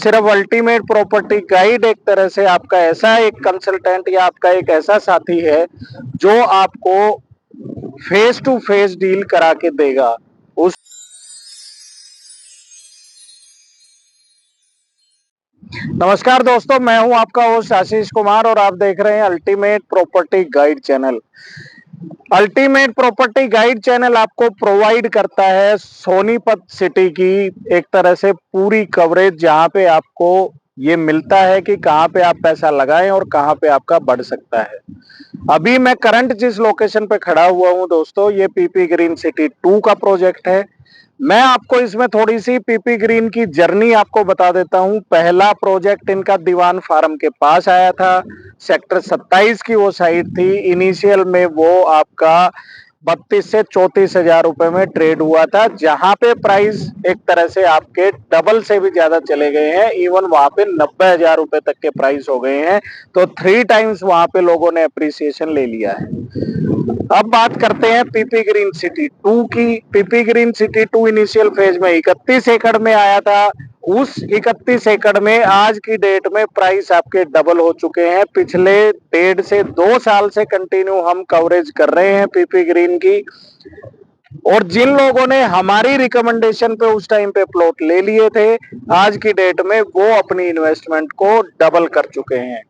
सिर्फ ultimate property guide एक तरह से आपका ऐसा एक कंसल्टेंट या आपका एक ऐसा साथी है जो आपको फेस टू फेस डील करा के देगा। उस नमस्कार दोस्तों, मैं हूं आपका होस्ट आशीष कुमार और आप देख रहे हैं ultimate property guide channel. Ultimate property guide channel आपको प्रोवाइड करता है सोनीपत सिटी की एक तरह से पूरी कवरेज, जहां पे आपको ये मिलता है कि कहां पे आप पैसा लगाएं और कहां पे आपका बढ़ सकता है। अभी मैं करंट जिस लोकेशन पे खड़ा हुआ हूं दोस्तों, ये पीपी ग्रीन सिटी 2 का प्रोजेक्ट है। मैं आपको इसमें थोड़ी सी पीपी ग्रीन की जर्नी आपको बता देता हूं। पहला प्रोजेक्ट इनका दीवान फार्म के पास आया था, सेक्टर 27 की वो साइट थी। इनिशियल में वो आपका 32 से 34 हजार रुपए में ट्रेड हुआ था, जहां पे प्राइस एक तरह से आपके डबल से भी ज्यादा चले गए हैं। इवन वहां पे 90 हजार रुपए तक के प्राइस हो गए हैं, तो 3 टाइम्स वहां पे लोगों ने अप्रिसिएशन ले लिया है। अब बात करते हैं पीपी ग्रीन सिटी 2 की। PP green city 2 initial phase में 31 एकड़ में आया था। उस 31 एकड़ में आज की डेट में प्राइस आपके डबल हो चुके हैं। पिछले 1.5 से 2 साल से कंटिन्यू हम कवरेज कर रहे हैं पीपी ग्रीन की, और जिन लोगों ने हमारी रिकमेंडेशन पे उस टाइम पे प्लॉट ले लिए थे, आज की डेट में वो अपनी इन्वेस्टमेंट को डबल कर चुके हैं।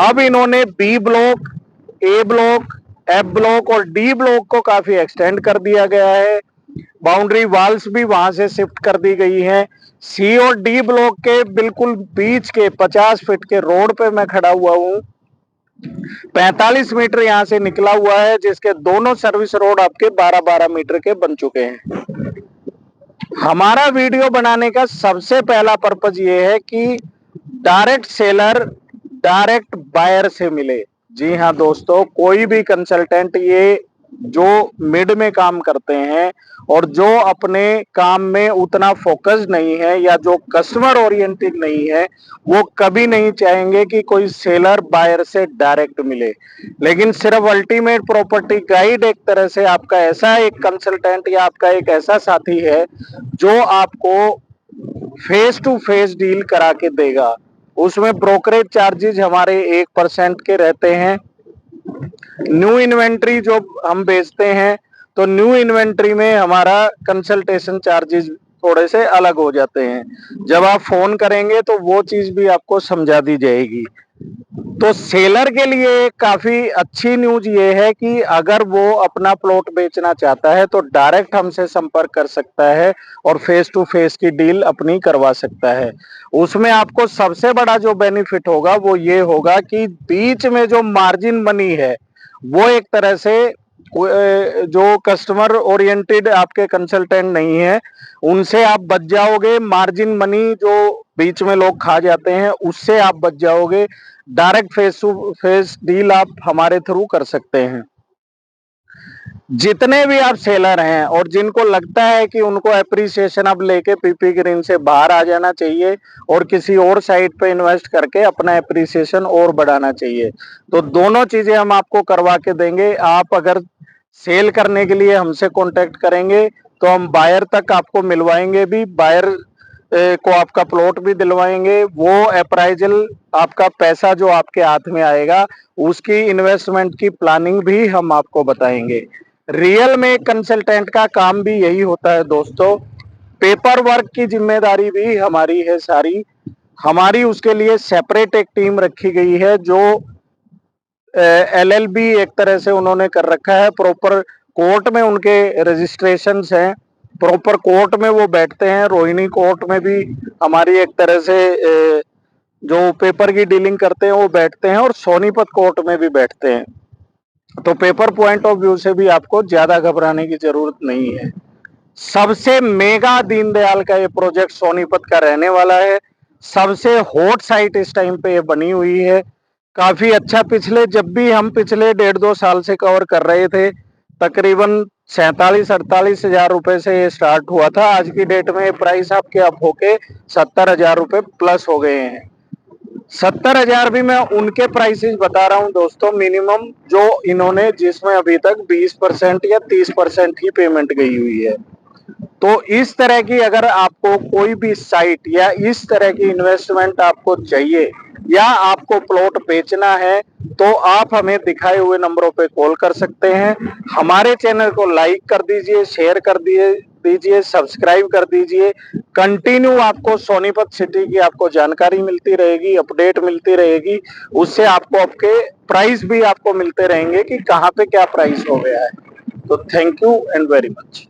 अब इन्होंने बी ब्लॉक, ए ब्लॉक, एफ ब्लॉक और डी ब्लॉक को काफी एक्सटेंड कर दिया गया है। बाउंड्री वॉल्स भी वहां से शिफ्ट कर दी गई हैं। सी और डी ब्लॉक के बिल्कुल बीच के 50 फीट के रोड पे मैं खड़ा हुआ हूँ। 45 मीटर यहाँ से निकला हुआ है, जिसके दोनों सर्विस रोड आपके 12-12 मीटर के बन चुके हैं। हमारा वीडियो बनाने का सबसे पहला पर्पज ये है कि डायरेक्ट सेलर डायरेक्ट बायर से मिले। जी हाँ दोस्तों, कोई भी कंसल्टेंट ये जो मिड में काम करते हैं और जो अपने काम में उतना फोकस नहीं है या जो कस्टमर ओरिएंटेड नहीं है, वो कभी नहीं चाहेंगे कि कोई सेलर बायर से डायरेक्ट मिले। लेकिन सिर्फ अल्टीमेट प्रॉपर्टी गाइड एक तरह से आपका ऐसा एक कंसल्टेंट या आपका एक ऐसा साथी है जो आपको फेस टू फेस डील करा के देगा। उसमें ब्रोकरेज चार्जेस हमारे 1% के रहते हैं। न्यू इन्वेंट्री जो हम बेचते हैं, तो न्यू इन्वेंट्री में हमारा कंसल्टेशन चार्जेस थोड़े से अलग हो जाते हैं। जब आप फोन करेंगे तो वो चीज भी आपको समझा दी जाएगी। तो सेलर के लिए काफी अच्छी न्यूज ये है कि अगर वो अपना प्लॉट बेचना चाहता है तो डायरेक्ट हमसे संपर्क कर सकता है और फेस टू फेस की डील अपनी करवा सकता है। उसमें आपको सबसे बड़ा जो बेनिफिट होगा वो ये होगा कि बीच में जो मार्जिन मनी है, वो एक तरह से जो कस्टमर ओरिएंटेड आपके कंसल्टेंट नहीं है, उनसे आप बच जाओगे। मार्जिन मनी जो बीच में लोग खा जाते हैं, उससे आप बच जाओगे। Direct face to face deal आप हमारे थ्रू कर सकते हैं। जितने भी आप सेलर हैं और जिनको लगता है कि उनको एप्रिसिएशन अब लेके पीपी ग्रीन से बाहर आ जाना चाहिए और किसी और साइट पे इन्वेस्ट करके अपना एप्रिसिएशन और बढ़ाना चाहिए, तो दोनों चीजें हम आपको करवा के देंगे। आप अगर सेल करने के लिए हमसे कांटेक्ट करेंगे तो हम बायर तक आपको मिलवाएंगे भी, बायर को आपका प्लॉट भी दिलवाएंगे। वो अप्राइजल आपका पैसा जो आपके हाथ में आएगा, उसकी इन्वेस्टमेंट की प्लानिंग भी हम आपको बताएंगे। रियल में कंसल्टेंट का काम भी यही होता है दोस्तों। पेपर वर्क की जिम्मेदारी भी हमारी है सारी। हमारी उसके लिए सेपरेट एक टीम रखी गई है जो LLB एक तरह से उन्होंने कर रखा है। प्रॉपर कोर्ट में उनके रजिस्ट्रेशंस हैं, प्रॉपर कोर्ट में वो बैठते हैं। रोहिणी कोर्ट में भी हमारी एक तरह से जो पेपर की डीलिंग करते हैं वो बैठते हैं, और सोनीपत कोर्ट में भी बैठते हैं। तो पेपर पॉइंट ऑफ व्यू से भी आपको ज्यादा घबराने की जरूरत नहीं है। सबसे मेगा दीनदयाल का ये प्रोजेक्ट सोनीपत का रहने वाला है। सबसे हॉट साइट इस टाइम पे ये बनी हुई है। काफी अच्छा, जब भी हम पिछले 1.5-2 साल से कवर कर रहे थे, तकरीबन 47-48 हजार रुपए से ये स्टार्ट हुआ था। आज की डेट में प्राइस आपके अप होके 70 हजार रुपए प्लस हो गए हैं। 70 हजार भी मैं उनके प्राइसेस बता रहा हूं दोस्तों, मिनिमम जो इन्होंने, जिसमें अभी तक 20% या 30% ही पेमेंट गई हुई है। तो इस तरह की अगर आपको कोई भी साइट या इस तरह की इन्वेस्टमेंट आपको चाहिए या आपको प्लॉट बेचना है तो आप हमें दिखाए हुए नंबरों पे कॉल कर सकते हैं। हमारे चैनल को लाइक कर दीजिए, शेयर कर दीजिए, सब्सक्राइब कर दीजिए। कंटिन्यू आपको सोनीपत सिटी की आपको जानकारी मिलती रहेगी, अपडेट मिलती रहेगी। उससे आपको आपके प्राइस भी आपको मिलते रहेंगे कि कहाँ पे क्या प्राइस हो गया है। तो thank you and very much.